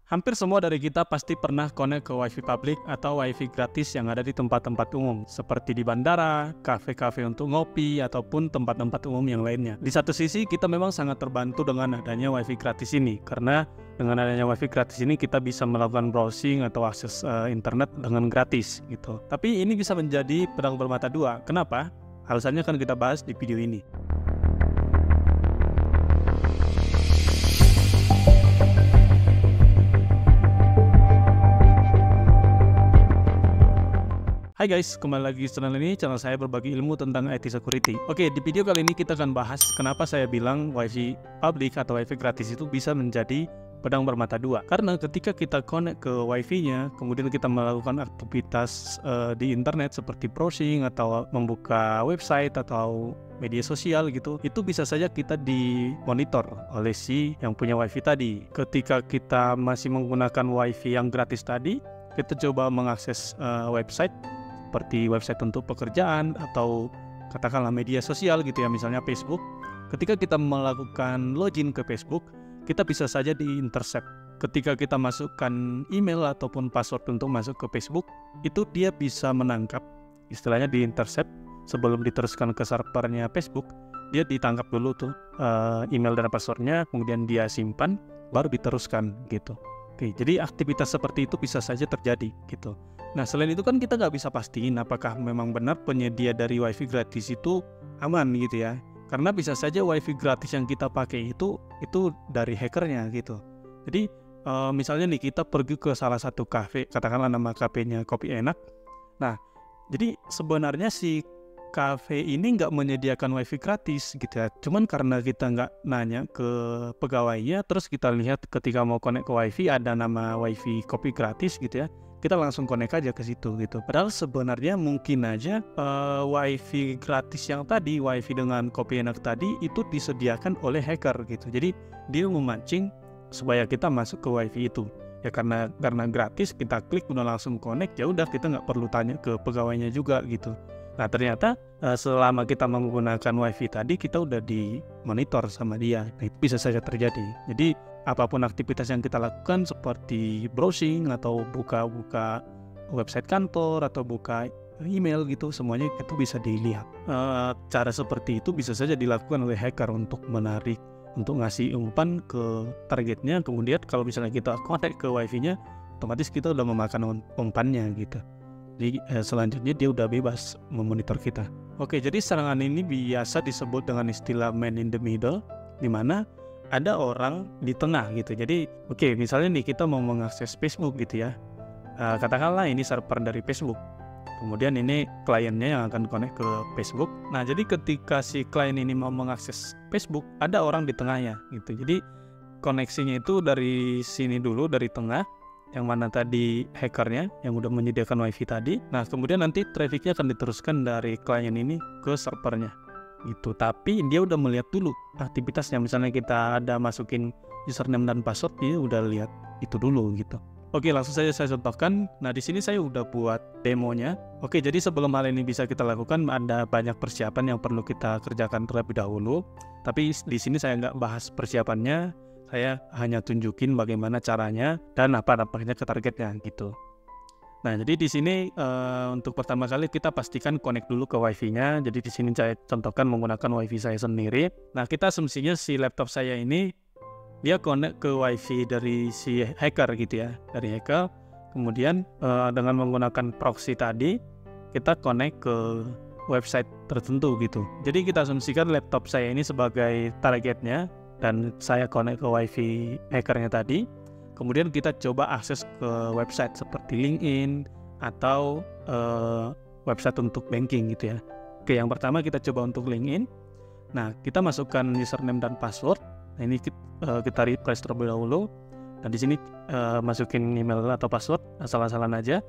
Hampir semua dari kita pasti pernah connect ke WiFi publik atau WiFi gratis yang ada di tempat-tempat umum, seperti di bandara, kafe-kafe untuk ngopi, ataupun tempat-tempat umum yang lainnya. Di satu sisi, kita memang sangat terbantu dengan adanya WiFi gratis ini, karena dengan adanya WiFi gratis ini kita bisa melakukan browsing atau akses internet dengan gratis gitu. Tapi ini bisa menjadi pedang bermata dua. Kenapa? Alasannya akan kita bahas di video ini. Hai guys, kembali lagi di channel ini. Channel saya berbagi ilmu tentang IT security. Oke, di video kali ini kita akan bahas kenapa saya bilang WiFi publik atau WiFi gratis itu bisa menjadi pedang bermata dua. Karena ketika kita connect ke WiFi-nya, kemudian kita melakukan aktivitas di internet seperti browsing atau membuka website atau media sosial gitu, itu bisa saja kita dimonitor oleh si yang punya WiFi tadi. Ketika kita masih menggunakan WiFi yang gratis tadi, kita coba mengakses website seperti website untuk pekerjaan atau katakanlah media sosial gitu ya, misalnya Facebook. Ketika kita melakukan login ke Facebook, kita bisa saja di-intercept. Ketika kita masukkan email ataupun password untuk masuk ke Facebook, itu dia bisa menangkap, istilahnya di-intercept sebelum diteruskan ke servernya Facebook. Dia ditangkap dulu tuh email dan passwordnya, kemudian dia simpan, baru diteruskan gitu. Oke, jadi aktivitas seperti itu bisa saja terjadi gitu. Nah, selain itu kan kita nggak bisa pastiin apakah memang benar penyedia dari WiFi gratis itu aman gitu ya. Karena bisa saja WiFi gratis yang kita pakai itu dari hackernya gitu. Jadi misalnya nih kita pergi ke salah satu kafe, katakanlah nama kafenya Kopi Enak. Nah, jadi sebenarnya si kafe ini nggak menyediakan WiFi gratis gitu ya. Cuman karena kita nggak nanya ke pegawainya, terus kita lihat ketika mau connect ke WiFi ada nama WiFi kopi gratis gitu ya, kita langsung connect aja ke situ gitu. Padahal sebenarnya mungkin aja WiFi gratis yang tadi, WiFi dengan Kopi Enak tadi itu disediakan oleh hacker gitu. Jadi dia memancing supaya kita masuk ke WiFi itu. Ya karena gratis, kita klik udah langsung connect, ya udah kita nggak perlu tanya ke pegawainya juga gitu. Nah ternyata selama kita menggunakan WiFi tadi, kita udah dimonitor sama dia. Nah, itu bisa saja terjadi. Jadi apapun aktivitas yang kita lakukan seperti browsing atau buka-buka website kantor atau buka email gitu, semuanya itu bisa dilihat. Cara seperti itu bisa saja dilakukan oleh hacker untuk menarik, untuk ngasih umpan ke targetnya. Kemudian kalau misalnya kita connect ke WiFi-nya, otomatis kita udah memakan umpannya gitu. Jadi selanjutnya dia udah bebas memonitor kita. Oke, jadi serangan ini biasa disebut dengan istilah man in the middle, di mana ada orang di tengah gitu. Jadi oke, misalnya nih kita mau mengakses Facebook gitu ya. Katakanlah ini server dari Facebook. Kemudian ini kliennya yang akan connect ke Facebook. Nah, jadi ketika si klien ini mau mengakses Facebook, ada orang di tengahnya gitu. Jadi koneksinya itu dari sini dulu, dari tengah, yang mana tadi hackernya yang udah menyediakan WiFi tadi. Nah, kemudian nanti trafficnya akan diteruskan dari klien ini ke servernya gitu. Tapi dia udah melihat dulu aktivitasnya. Misalnya kita ada masukin username dan password, dia udah lihat itu dulu gitu. Oke, langsung saja saya contohkan. Nah, di sini saya udah buat demonya. Oke, jadi sebelum hal ini bisa kita lakukan, ada banyak persiapan yang perlu kita kerjakan terlebih dahulu. Tapi di sini saya nggak bahas persiapannya. Saya hanya tunjukin bagaimana caranya dan apa dampaknya ke targetnya gitu. Nah, jadi di sini untuk pertama kali kita pastikan connect dulu ke WiFi-nya. Jadi di sini saya contohkan menggunakan WiFi saya sendiri. Nah, kita asumsinya si laptop saya ini dia connect ke WiFi dari si hacker gitu ya, dari hacker. Kemudian dengan menggunakan proxy tadi kita connect ke website tertentu gitu. Jadi kita asumsikan laptop saya ini sebagai targetnya dan saya connect ke WiFi hackernya tadi. Kemudian kita coba akses ke website seperti LinkedIn atau website untuk banking gitu ya. Oke, yang pertama kita coba untuk LinkedIn. Nah, kita masukkan username dan password. Nah, ini kita refresh terlebih dahulu. Dan di sini masukin email atau password asal-asalan aja.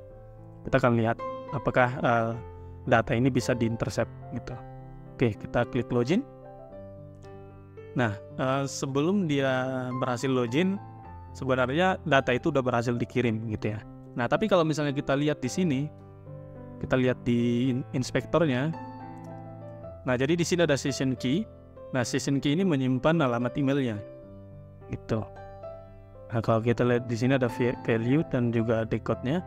Kita akan lihat apakah data ini bisa di-intercept gitu. Oke, kita klik login. Nah, sebelum dia berhasil login, sebenarnya data itu udah berhasil dikirim gitu ya. Nah, tapi kalau misalnya kita lihat di sini, kita lihat di inspektornya. Nah, jadi di sini ada session key. Nah, session key ini menyimpan alamat emailnya gitu. Nah, kalau kita lihat di sini ada value dan juga decode-nya.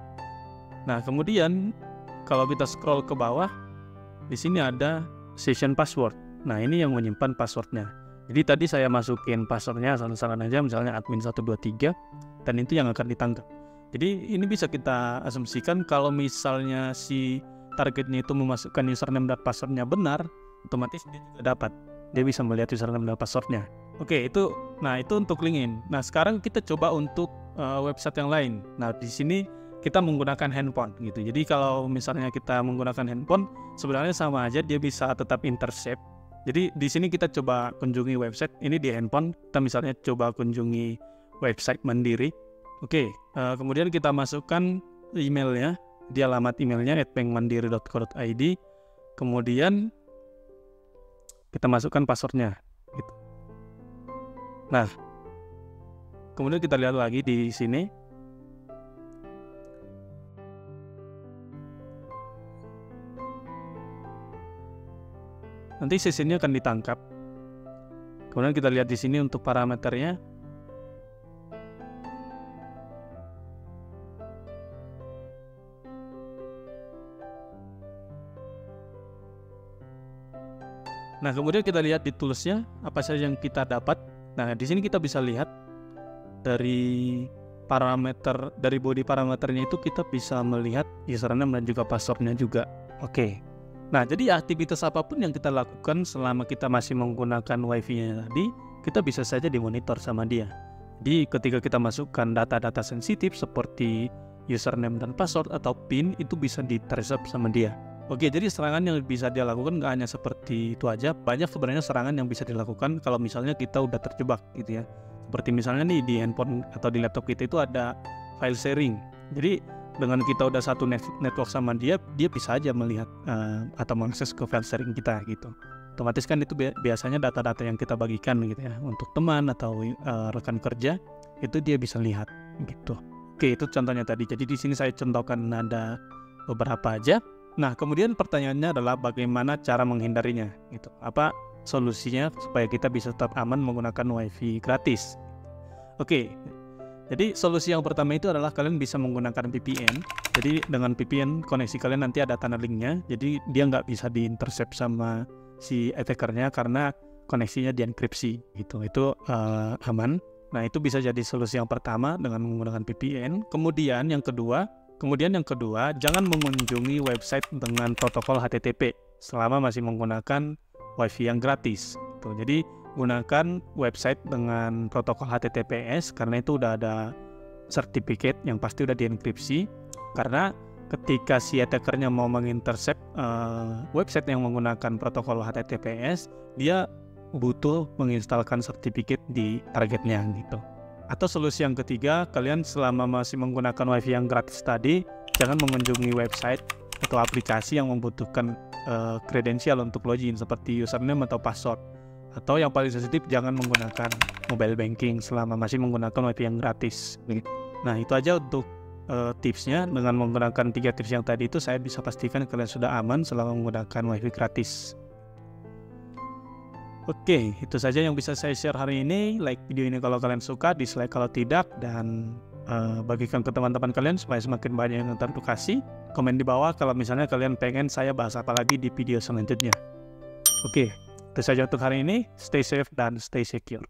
Nah, kemudian kalau kita scroll ke bawah, di sini ada session password. Nah, ini yang menyimpan passwordnya. Jadi tadi saya masukin passwordnya salah-salah aja, misalnya admin 123, dan itu yang akan ditangkap. Jadi ini bisa kita asumsikan kalau misalnya si targetnya itu memasukkan username dan passwordnya benar, otomatis dia juga dapat. Dia bisa melihat username dan passwordnya. Oke, itu untuk LinkedIn. Nah, sekarang kita coba untuk website yang lain. Nah, di sini kita menggunakan handphone gitu. Jadi kalau misalnya kita menggunakan handphone, sebenarnya sama aja, dia bisa tetap intercept. Jadi di sini kita coba kunjungi website. Ini di handphone, kita misalnya coba kunjungi website Mandiri. Oke, kemudian kita masukkan emailnya, di alamat emailnya @bankmandiri.co.id. Kemudian kita masukkan passwordnya. Gitu. Nah, kemudian kita lihat lagi di sini. Nanti sesinya akan ditangkap. Kemudian kita lihat di sini untuk parameternya. Nah, kemudian kita lihat di toolsnya apa saja yang kita dapat. Nah, di sini kita bisa lihat dari parameter, dari body parameternya itu kita bisa melihat username dan juga passwordnya juga. Oke. Nah, jadi aktivitas apapun yang kita lakukan selama kita masih menggunakan wifi-nya tadi, kita bisa saja dimonitor sama dia. Jadi ketika kita masukkan data-data sensitif seperti username dan password atau PIN, itu bisa di-intercept sama dia. Oke, jadi serangan yang bisa dia lakukan nggak hanya seperti itu aja, banyak sebenarnya serangan yang bisa dilakukan kalau misalnya kita udah terjebak gitu ya. Seperti misalnya nih di handphone atau di laptop kita itu ada file sharing. Jadi dengan kita udah satu network sama dia bisa aja melihat atau mengakses ke file sharing kita gitu. Otomatis kan itu biasanya data-data yang kita bagikan gitu ya untuk teman atau rekan kerja, itu dia bisa lihat gitu. Oke, itu contohnya tadi. Jadi di sini saya contohkan ada beberapa aja. Nah, kemudian pertanyaannya adalah bagaimana cara menghindarinya gitu. Apa solusinya supaya kita bisa tetap aman menggunakan wifi gratis? Oke. Jadi solusi yang pertama itu adalah kalian bisa menggunakan VPN. Jadi dengan VPN koneksi kalian nanti ada tanda linknya. Jadi dia nggak bisa diintercept sama si attackernya karena koneksinya dienkripsi gitu. Itu aman. Nah, itu bisa jadi solusi yang pertama dengan menggunakan VPN. Kemudian yang kedua, jangan mengunjungi website dengan protokol HTTP selama masih menggunakan wifi yang gratis. Gitu. Jadi gunakan website dengan protokol HTTPS karena itu udah ada sertifikat yang pasti udah dienkripsi. Karena ketika si attackernya mau mengintercept website yang menggunakan protokol HTTPS, dia butuh menginstalkan sertifikat di targetnya gitu. Atau solusi yang ketiga, kalian selama masih menggunakan wifi yang gratis tadi, jangan mengunjungi website atau aplikasi yang membutuhkan kredensial untuk login seperti username atau password. Atau yang paling sensitif, jangan menggunakan mobile banking selama masih menggunakan wifi yang gratis. Nah, itu aja untuk tipsnya. Dengan menggunakan 3 tips yang tadi itu, saya bisa pastikan kalian sudah aman selama menggunakan wifi gratis. Oke, itu saja yang bisa saya share hari ini. Like video ini kalau kalian suka, dislike kalau tidak, dan bagikan ke teman-teman kalian supaya semakin banyak yang teredukasi. Komen di bawah kalau misalnya kalian pengen saya bahas apa lagi di video selanjutnya. Oke, itu saja untuk hari ini. Stay safe dan stay secure.